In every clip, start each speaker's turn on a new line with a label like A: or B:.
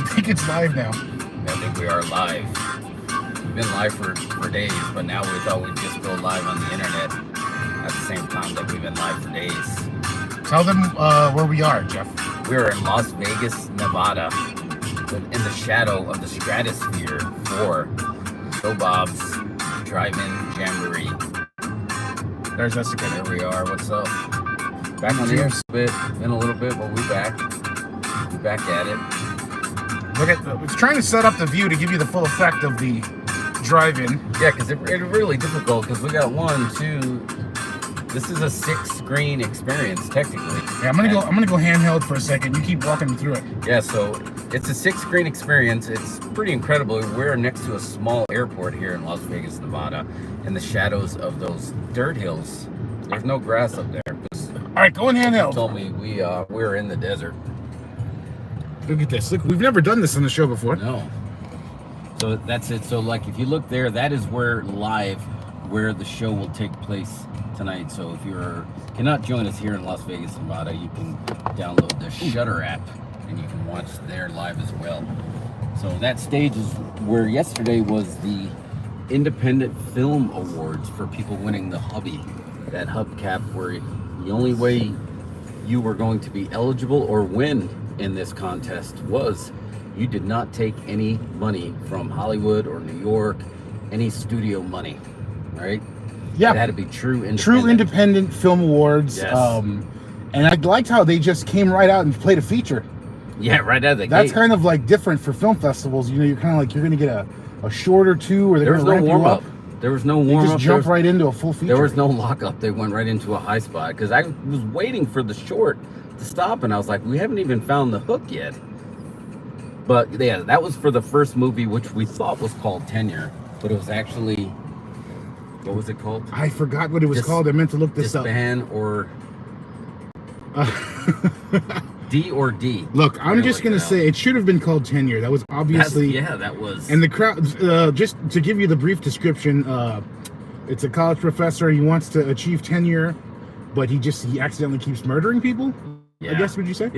A: think it's live now.
B: I think we are live. We've been live for days, but now we thought we'd just go live on the internet at the same time that we've been live for days.
A: Tell them where we are, Jeff.
B: We're in Las Vegas, Nevada, in the shadow of the Stratosphere for Joe Bob's Drive-In Jamboree.
A: There's us again.
B: There we are. What's up? Back on the air in a little bit, but we're back. We're back at it.
A: Look at it's trying to set up the view to give you the full effect of the drive-in.
B: Yeah, because it's really difficult because we got 1, 2. This is a 6-screen experience technically.
A: Yeah, I'm gonna go handheld for a second. You keep walking me through it.
B: Yeah, so it's a 6-screen experience. It's pretty incredible. We're next to a small airport here in Las Vegas, Nevada, in the shadows of those dirt hills. There's no grass up there.
A: All right, go in handheld.
B: Told me we're in the desert.
A: Look at this. Look, we've never done this on the show before.
B: No. So that's it. So like if you look there, that is where the show will take place tonight. So if you cannot join us here in Las Vegas, Nevada, you can download the Shudder app and you can watch there live as well. So that stage is where yesterday was the Independent Film Awards for people winning the Hubby. That hubcap where the only way you were going to be eligible or win in this contest was you did not take any money from Hollywood or New York, any studio money, right?
A: Yeah,
B: it had to be true
A: independent film awards.
B: Yes.
A: And I liked how they just came right out and played a feature.
B: Yeah, right out of the gate.
A: That's kind of like different for film festivals. You know, you're kind of like you're going to get a short or two, or they're going to ramp you up.
B: There was no warm up.
A: Just jump right into a full feature.
B: There was no lockup. They went right into a high spot because I was waiting for the short to stop, and I was like, we haven't even found the hook yet. But yeah, that was for the first movie, which we thought was called Tenure, but it was actually, what was it called?
A: I forgot what it was called. I meant to look this up.
B: Disband or D or D.
A: Look, I'm just going to say it should have been called Tenure. That was obviously...
B: that was...
A: And the crowd, just to give you the brief description, it's a college professor. He wants to achieve tenure, but he accidentally keeps murdering people. Yeah. I guess, would you say?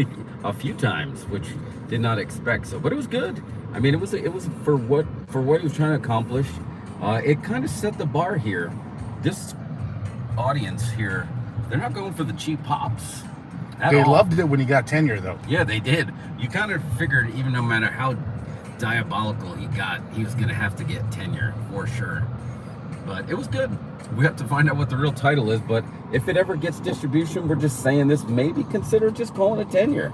B: A few times, which did not expect so, but it was good. I mean, it was for what he was trying to accomplish. It kind of set the bar here. This audience here, they're not going for the cheap pops.
A: They loved it when he got tenure, though.
B: Yeah, they did. You kind of figured, even no matter how diabolical he got, he was going to have to get tenure for sure. But it was good. We have to find out what the real title is, but if it ever gets distribution, we're just saying this, maybe consider just calling it Tenure.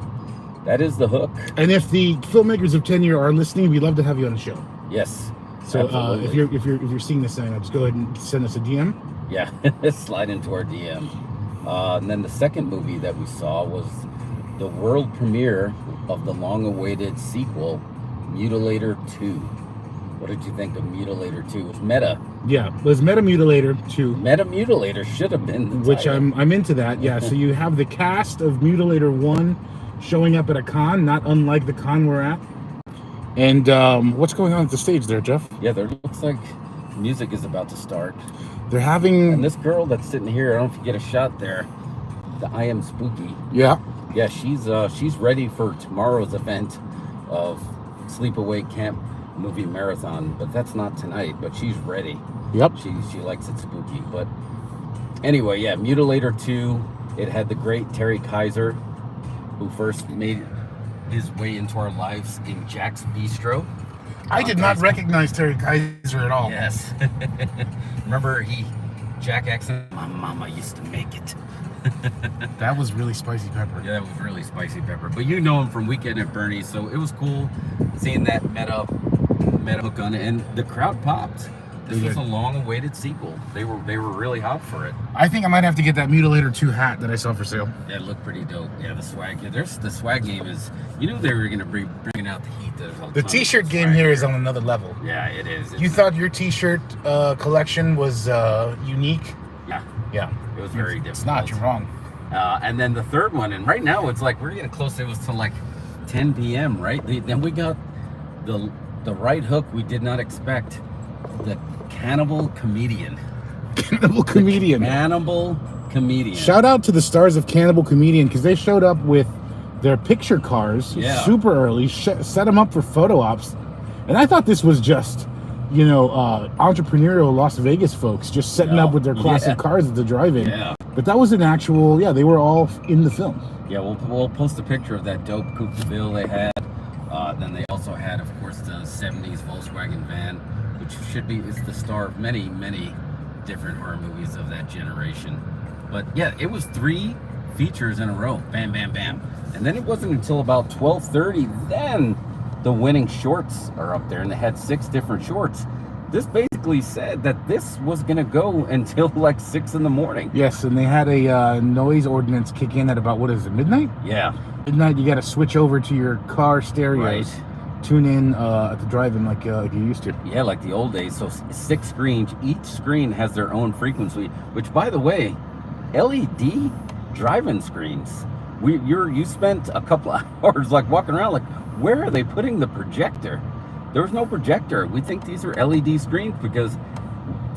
B: That is the hook.
A: And if the filmmakers of Tenure are listening, we'd love to have you on the show.
B: Yes.
A: So if you're seeing this sign, just go ahead and send us a DM.
B: Yeah, slide into our DM. And then the second movie that we saw was the world premiere of the long-awaited sequel, Mutilator 2. What did you think of Mutilator 2? It was Meta.
A: Yeah, it was Meta Mutilator 2.
B: Meta Mutilator should have been the
A: which
B: title.
A: I'm into that. Yeah, so you have the cast of Mutilator 1 showing up at a con, not unlike the con we're at. And what's going on at the stage there, Jeff?
B: Yeah, there looks like music is about to start.
A: They're having...
B: And this girl that's sitting here, I don't know if you get a shot there, the I Am Spooky.
A: Yeah.
B: Yeah, she's ready for tomorrow's event of Sleepaway Camp movie marathon, but that's not tonight, but she's ready.
A: Yep.
B: She likes it spooky. But anyway, yeah, Mutilator 2, it had the great Terry Kaiser, who first made his way into our lives in Jack's Bistro.
A: I did not recognize Terry Kaiser at all.
B: Yes. Remember Jack accent? My mama used to make it.
A: That was really spicy pepper.
B: Yeah, that was really spicy pepper. But you know him from Weekend at Bernie's, so it was cool seeing that meta hook on it, and the crowd popped. This was a long-awaited sequel. They were really hot for it.
A: I think I might have to get that Mutilator 2 hat that I saw for sale.
B: Yeah, it looked pretty dope. Yeah, the swag. Yeah, the swag game is. You knew they were going to be bringing out the heat.
A: The T-shirt game here is on another level.
B: Yeah, it is.
A: You thought your T-shirt collection was unique?
B: Yeah.
A: Yeah.
B: It was very difficult.
A: It's not. You're wrong.
B: And then the third one, and right now it's like we're getting close. It was to like 10 p.m. Right? Then we got the right hook we did not expect. The Cannibal Comedian.
A: Cannibal Comedian.
B: Cannibal Comedian.
A: Shout out to the stars of Cannibal Comedian because they showed up with their picture cars
B: Yeah.
A: super early, set them up for photo ops. And I thought this was just, entrepreneurial Las Vegas folks just setting up with their classic cars at the drive-in.
B: Yeah.
A: But that was an actual, they were all in the film.
B: Yeah, we'll post a picture of that dope Coupe de Ville they had. Then they also had, of course, the 70s Volkswagen van, which is the star of many, many different horror movies of that generation. But yeah, it was 3 features in a row. Bam, bam, bam. And then it wasn't until about 12:30, then the winning shorts are up there, and they had 6 different shorts. This basically said that this was going to go until like 6 in the morning.
A: Yes, and they had a noise ordinance kick in at about, midnight?
B: Yeah.
A: Midnight, you got to switch over to your car stereos.
B: Right.
A: Tune in at the drive-in like you used to.
B: Yeah, like the old days. So 6 screens. Each screen has their own frequency, which, by the way, LED drive-in screens. You spent a couple of hours like walking around like, where are they putting the projector? There was no projector. We think these are LED screens because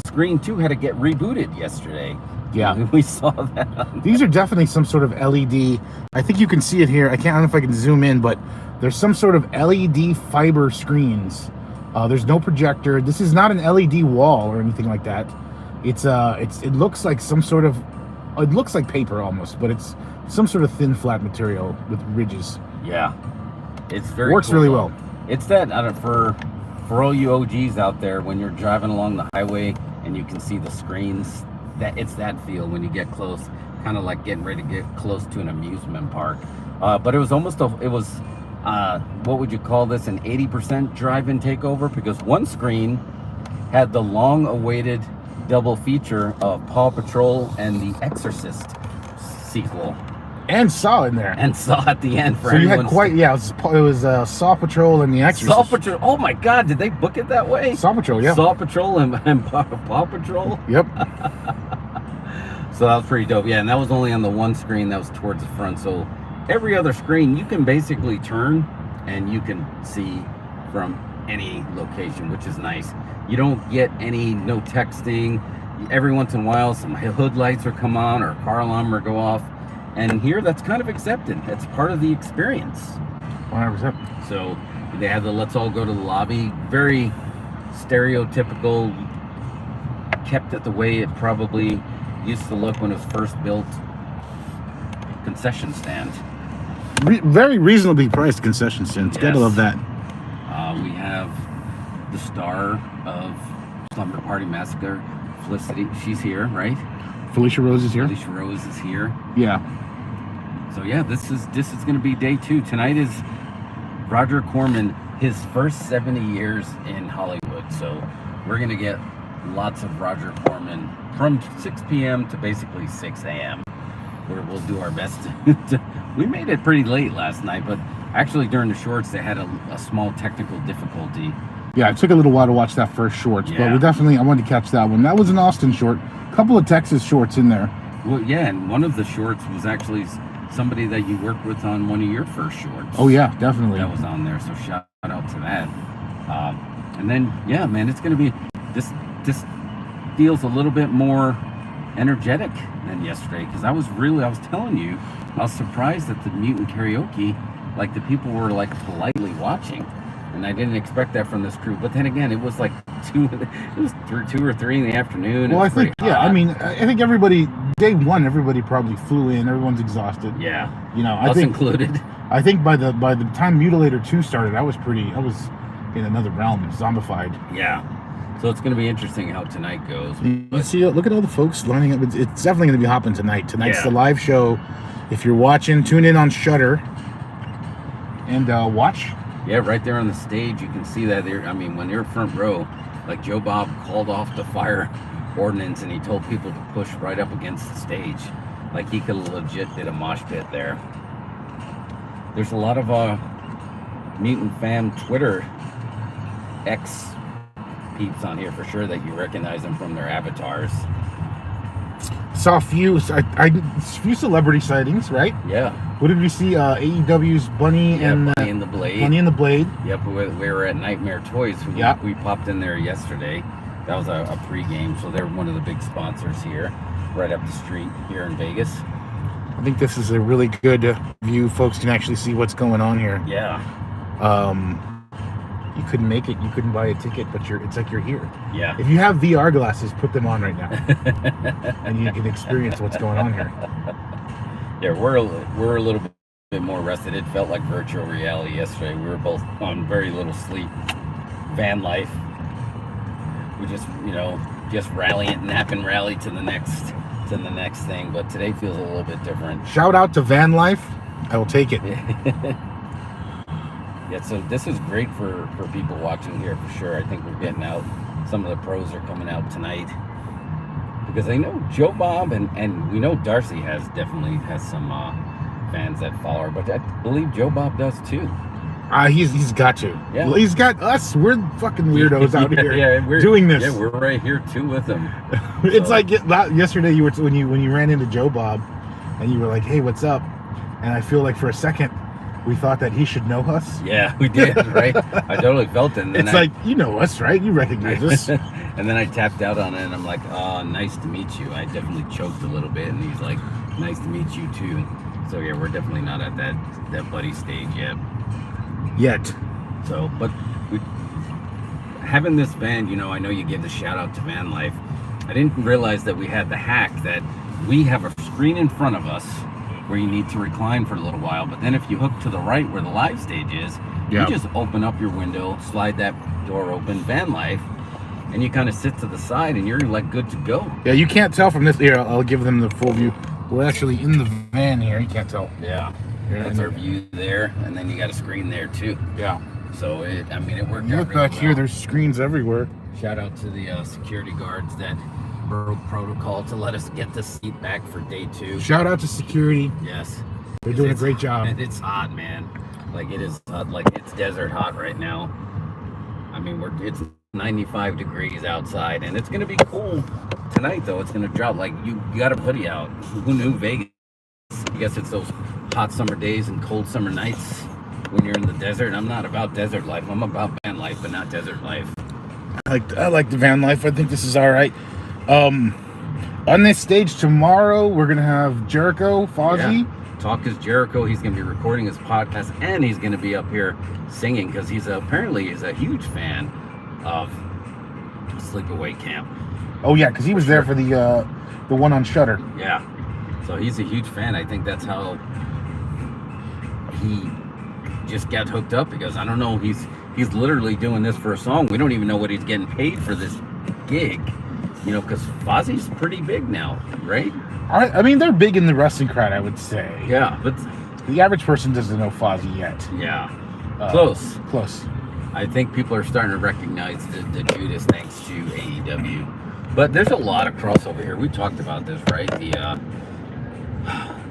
B: Screen 2 had to get rebooted yesterday.
A: Yeah.
B: We saw that.
A: These are definitely some sort of LED. I think you can see it here. I don't know if I can zoom in, but there's some sort of LED fiber screens. There's no projector. This is not an LED wall or anything like that. It looks like some sort of, it looks like paper almost, but it's some sort of thin flat material with ridges.
B: Yeah. It's very
A: works
B: cool,
A: really
B: though.
A: well.
B: It's that for all you OGs out there, when you're driving along the highway and you can see the screens, it's that feel when you get close, kind of like getting ready to get close to an amusement park. But it was what would you call this, an 80% drive-in takeover, because one screen had the long-awaited double feature of Paw Patrol and The Exorcist sequel.
A: And Saw in there.
B: And Saw at the end.
A: So you had it was Saw Patrol and The Exorcist.
B: Saw Patrol. Oh my God, did they book it that way?
A: Saw Patrol, yeah.
B: Saw Patrol and Paw Patrol?
A: Yep.
B: So that was pretty dope. Yeah, and that was only on the one screen that was towards the front. So every other screen, you can basically turn and you can see from any location, which is nice. You don't get no texting. Every once in a while, some hood lights will come on or a car alarm will go off. And here, that's kind of accepted. That's part of the experience.
A: 100%.
B: So they have the let's all go to the lobby. Very stereotypical, kept it the way it probably used to look when it was first built. Concession stand.
A: Very reasonably priced concession stands.
B: Yes.
A: Gotta love that.
B: We have the star of Slumber Party Massacre, Felicity. She's here, right?
A: Felicia Rose is here.
B: Felicia Rose is here.
A: Yeah.
B: So yeah, this is going to be day 2. Tonight is Roger Corman, his first 70 years in Hollywood. So we're going to get lots of Roger Corman from 6 p.m. to basically 6 a.m. where we'll do our best. We made it pretty late last night, but actually during the shorts they had a small technical difficulty.
A: Yeah, it took a little while to watch that first shorts, but I wanted to catch that one. That was an Austin short. A couple of Texas shorts in there.
B: Well, yeah, and one of the shorts was actually somebody that you worked with on one of your first shorts.
A: Oh yeah, definitely.
B: That was on there, so shout out to that. And then, yeah, man, it's going to be, this feels a little bit more energetic than yesterday, because I was telling you, I was surprised at the Mutant Karaoke, like the people were like politely watching, and I didn't expect that from this crew. But then again, it was like 2 or 3 in the afternoon.
A: Well, I think I think everybody, day 1, everybody probably flew in. Everyone's exhausted.
B: Yeah,
A: I think
B: included.
A: I think by the time Mutilator 2 started, I was in another realm, zombified.
B: Yeah. So it's going to be interesting how tonight goes.
A: You see, look at all the folks lining up. It's definitely going to be hopping tonight. Tonight's the live show. If you're watching, tune in on Shudder and watch.
B: Yeah, right there on the stage, you can see that there. I mean, when they're front row, like Joe Bob called off the fire ordinance and he told people to push right up against the stage. Like he could have legit did a mosh pit there. There's a lot of Mutant Fam Twitter X peeps on here for sure that you recognize them from their avatars.
A: Saw a few celebrity sightings, right?
B: Yeah.
A: What did we see? AEW's Bunny and
B: Bunny and the Blade.
A: Bunny and the Blade.
B: Yep, we were at Nightmare Toys. We popped in there yesterday. That was a pregame, so they're one of the big sponsors here, right up the street here in Vegas.
A: I think this is a really good view. Folks can actually see what's going on here.
B: Yeah.
A: You couldn't make it. You couldn't buy a ticket, but it's like you're here.
B: Yeah.
A: If you have VR glasses, put them on right now, and you can experience what's going on here.
B: Yeah, we're a little bit more rested. It felt like virtual reality yesterday. We were both on very little sleep. Van life. We just, just rally and nap and rally to the next thing. But today feels a little bit different.
A: Shout out to van life. I will take it.
B: Yeah, so this is great for people watching here for sure. I think we're getting out. Some of the pros are coming out tonight because I know Joe Bob and we know Darcy definitely has some fans that follow her, but I believe Joe Bob does too.
A: He's got to.
B: Yeah.
A: Well, he's got us. We're fucking weirdos out here
B: we're
A: doing this.
B: Yeah, we're right here too with him.
A: It's like yesterday when you ran into Joe Bob and you were like, "Hey, what's up?" And I feel like for a second we thought that he should know us.
B: Yeah, we did, right? I totally felt it. And then
A: it's like, you know us, right? You recognize us.
B: And then I tapped out on it, and I'm like, "Oh, nice to meet you." I definitely choked a little bit, and he's like, "Nice to meet you too." So yeah, we're definitely not at that buddy stage yet. So, but having this van, I know you gave the shout out to Van Life. I didn't realize that we had the hack that we have a screen in front of us where you need to recline for a little while, but then if you hook to the right where the live stage is, you just open up your window, slide that door open, Van Life, and you kind of sit to the side and you're like good to go. Yeah,
A: you can't tell from this. Here, I'll give them the full view. We're actually in the van here. You can't tell.
B: Yeah, that's our view there, and then you got a screen there too.
A: Yeah.
B: So it worked out
A: look
B: really
A: back here. There's screens everywhere.
B: Shout out to the security guards that broke protocol to let us get the seat back for day 2.
A: Shout out to security.
B: Yes.
A: They're doing a great job.
B: It's hot, man. Like it is hot. Like it's desert hot right now. I mean, it's 95 degrees outside, and it's gonna be cool tonight. Though it's gonna drop. Like you got a hoodie out. Who knew Vegas? I guess it's those hot summer days and cold summer nights when you're in the desert. I'm not about desert life. I'm about van life, but not desert life.
A: I like the van life. I think this is all right. On this stage tomorrow, we're gonna have Jericho, Fozzy.
B: Yeah. Talk is Jericho. He's gonna be recording his podcast, and he's gonna be up here singing because he's apparently a huge fan of Sleepaway Camp.
A: Oh yeah, because he was there for the one on Shudder.
B: Yeah, so he's a huge fan. I think that's how he just got hooked up because I don't know. He's literally doing this for a song. We don't even know what he's getting paid for this gig. Because Fozzy's pretty big now, right?
A: I mean, they're big in the wrestling crowd, I would say.
B: Yeah, but
A: the average person doesn't know Fozzy yet.
B: Yeah, close.
A: I
B: think people are starting to recognize the Judas thanks to AEW. But there's a lot of crossover here. We talked about this, right?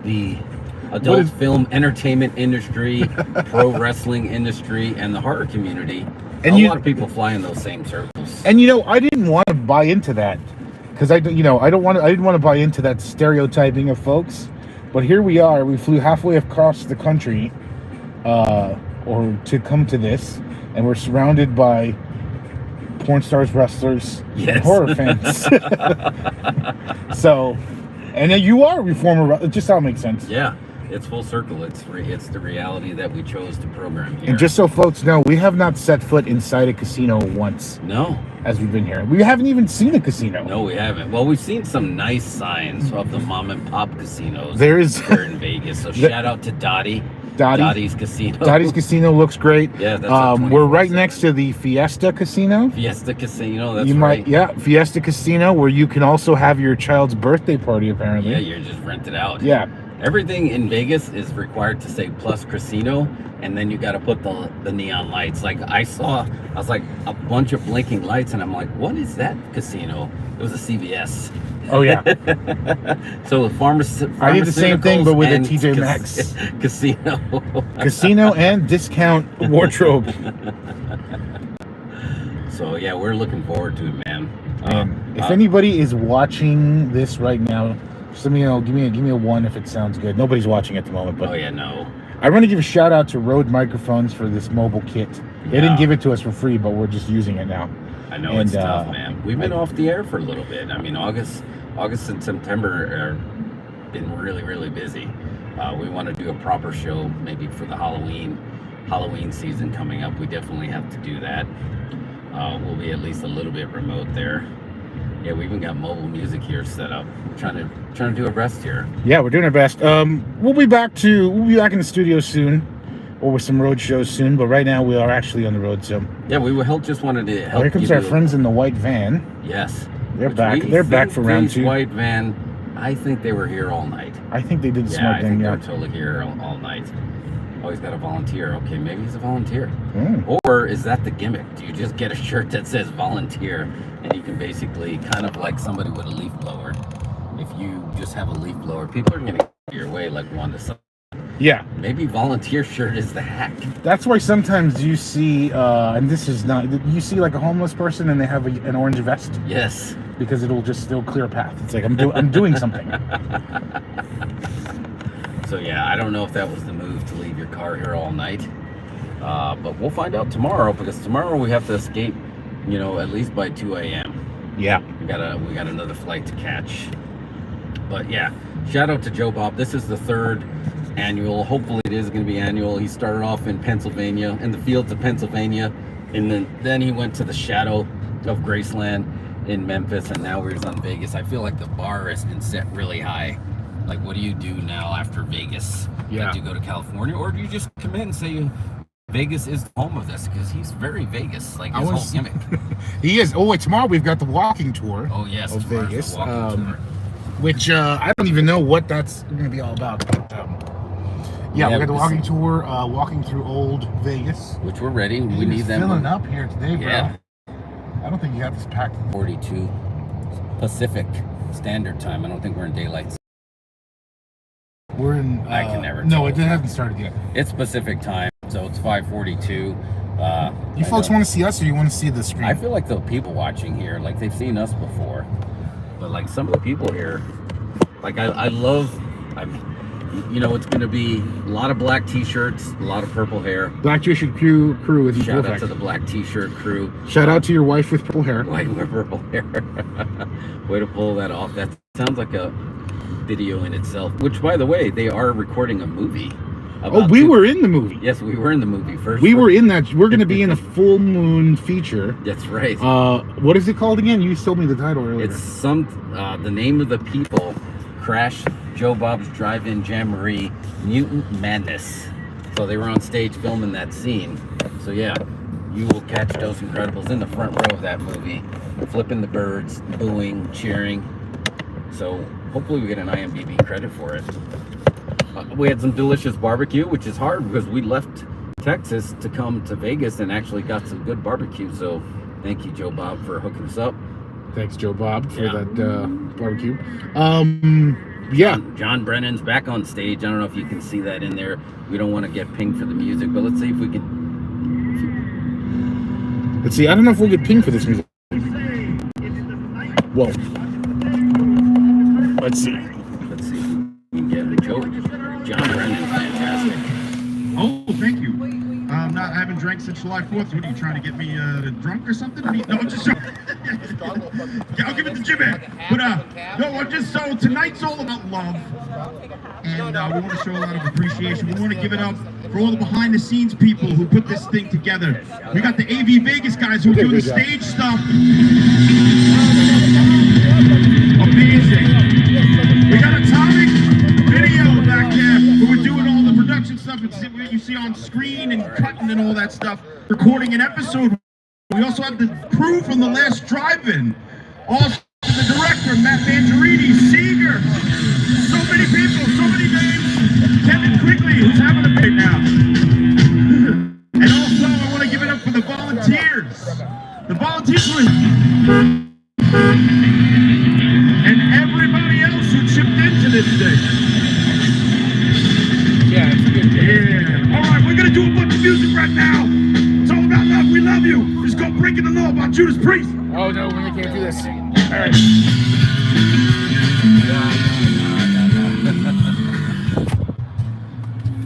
B: The adult film entertainment industry, pro wrestling industry, and the horror community. And a lot of people fly in those same circles.
A: And I didn't want to buy into that because I didn't want to buy into that stereotyping of folks. But here we are. We flew halfway across the country, or to come to this, and we're surrounded by porn stars, wrestlers, and horror fans. So, and you are a reformer. Just how it makes sense.
B: Yeah. It's full circle. It's the reality that we chose to program here.
A: And just so folks know, we have not set foot inside a casino once.
B: No.
A: As we've been here. We haven't even seen a casino.
B: No, we haven't. Well, we've seen some nice signs of the mom and pop casinos
A: here
B: in Vegas. So shout out to Dottie's Casino.
A: Dottie's Casino looks great.
B: Yeah, that's
A: we're right next to the Fiesta Casino.
B: Fiesta Casino, that's right.
A: Fiesta Casino, where you can also have your child's birthday party, apparently.
B: Yeah, you're just rented out.
A: Yeah.
B: Everything in Vegas is required to say plus casino, and then you got to put the neon lights. Like I was like a bunch of blinking lights, and I'm like, what is that casino? It was a CVS.
A: Oh yeah.
B: So the
A: I did the same thing, but with a TJ Maxx
B: casino.
A: Casino and discount wardrobe.
B: So yeah, we're looking forward to it, man.
A: If anybody is watching this right now, just let me know. Give me a 1 if it sounds good. Nobody's watching at the moment, but
B: no.
A: I want to give a shout out to Rode Microphones for this mobile kit. They didn't give it to us for free, but we're just using it now.
B: I know it's tough, man. We've been off the air for a little bit. I mean, August and September are been really, really busy. We want to do a proper show maybe for the Halloween season coming up. We definitely have to do that. We'll be at least a little bit remote there. Yeah, we even got mobile music here set up. We're trying to do our best here.
A: Yeah, we're doing our best. We'll be back in the studio soon, or with some road shows soon. But right now we are actually on the road. So
B: yeah, just wanted to help.
A: Here comes our friends in the white van.
B: Yes,
A: they're back. They're back for round 2.
B: White van. I think they were here all night.
A: I think they did the smart thing.
B: I think they were totally here all night. Oh, he's got a volunteer. Okay, maybe he's a volunteer. Or is that the gimmick? Do you just get a shirt that says volunteer, and you can basically kind of like somebody with a leaf blower? If you just have a leaf blower, people are going to get your way like one to some.
A: Yeah.
B: Maybe volunteer shirt is the hack.
A: That's why sometimes you see, and this is not, you see like a homeless person and they have an orange vest.
B: Yes.
A: Because it'll clear a path. It's like, I'm doing something.
B: So yeah, I don't know if that was the move to leave your car here all night. But we'll find out tomorrow, because tomorrow we have to escape, at least by 2 a.m.
A: Yeah.
B: We got another flight to catch. But yeah, shout out to Joe Bob. This is the 3rd annual. Hopefully it is going to be annual. He started off in Pennsylvania, in the fields of Pennsylvania, and then he went to the shadow of Graceland in Memphis, and now we're on Vegas. I feel like the bar has been set really high. Like, what do you do now after Vegas?
A: Yeah.
B: Do you go to California, or do you just come in and say Vegas is the home of this? Because he's very Vegas, like his whole gimmick.
A: He is. Oh wait, tomorrow we've got the walking tour.
B: Oh yes,
A: of Vegas,
B: tour.
A: Which I don't even know what that's going to be all about. But, yeah, we got the walking tour, walking through old Vegas.
B: Which we're ready. We need them.
A: Filling up here today, bro.
B: Yeah.
A: I don't think you have this packed.
B: 42 Pacific Standard Time. I don't think we're in daylight.
A: We're in.
B: I can never.
A: No, it hasn't started yet.
B: It's Pacific Time, so it's 5:42.
A: You folks want to see us, or you want to see the screen?
B: I feel like the people watching here, like they've seen us before, but like some of the people here, like I love. It's going to be a lot of black T-shirts, a lot of purple hair.
A: Black T-shirt crew is
B: Shout
A: perfect.
B: out to the black T-shirt crew.
A: Shout out to your wife with purple hair.
B: Wife with purple hair. Way to pull that off. That sounds like a video in itself. Which, by the way, they are recording a movie.
A: We were in the movie.
B: Yes, we were in the movie first.
A: We were in that. We're going to be in a full moon feature.
B: That's right.
A: What is it called again? You told me the title earlier.
B: It's the name of the people. Crash Joe Bob's Drive-In Jamboree Mutant Madness. So they were on stage filming that scene. So yeah, you will catch those Incredibles in the front row of that movie, flipping the birds, booing, cheering. So hopefully we get an IMDb credit for it. We had some delicious barbecue, which is hard because we left Texas to come to Vegas and actually got some good barbecue. So thank you, Joe Bob, for hooking us up.
A: Thanks, Joe Bob, for that barbecue.
B: John Brennan's back on stage. I don't know if you can see that in there. We don't want to get pinged for the music, but let's see if we can.
A: Let's see. I don't know if we'll get pinged for this music. Whoa. Let's see.
B: Let's see. We can get John Brennan's fantastic.
C: Oh, thank you. I haven't drank since July 4th. What are you trying to get me drunk or something? No, I'm just so. Yeah, I'll give it to Jimmy. But no, I'm just so tonight's all about love, and we want to show a lot of appreciation. We want to give it up for all the behind-the-scenes people who put this thing together. We got the AV Vegas guys who do the stage stuff. Amazing. We got Atomic Video back there who are doing all the production stuff and what you see on screen and cutting and all that stuff, recording an episode. We also have the crew from the last drive-in. Also the director, Matt Mangiarini, Seeger. So many people, so many names. Kevin Quigley, who's having a bit now. And also I want to give it up for the volunteers. The volunteers and everybody else who chipped into this thing.
A: Yeah, it's a good day.
C: Yeah. All right, we're going to do a bunch of music right now. It's all about love. We love you. It's called Breaking the Law by Judas Priest.
A: Oh, no, we can't do this. All right.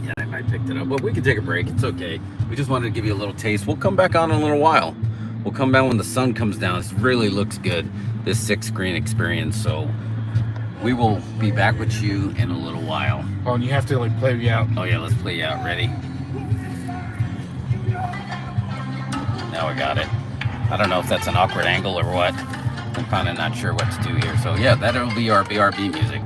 B: Yeah, I picked it up, but we can take a break. It's okay. We just wanted to give you a little taste. We'll come back on in a little while. We'll come back when the sun comes down. It really looks good, this 6-screen experience. So we will be back with you in a little while.
A: Oh, and you have to like play me out.
B: Oh yeah, let's play you out. Ready? Now we got it. I don't know if that's an awkward angle or what. I'm kind of not sure what to do here. So yeah, that'll be our BRB music.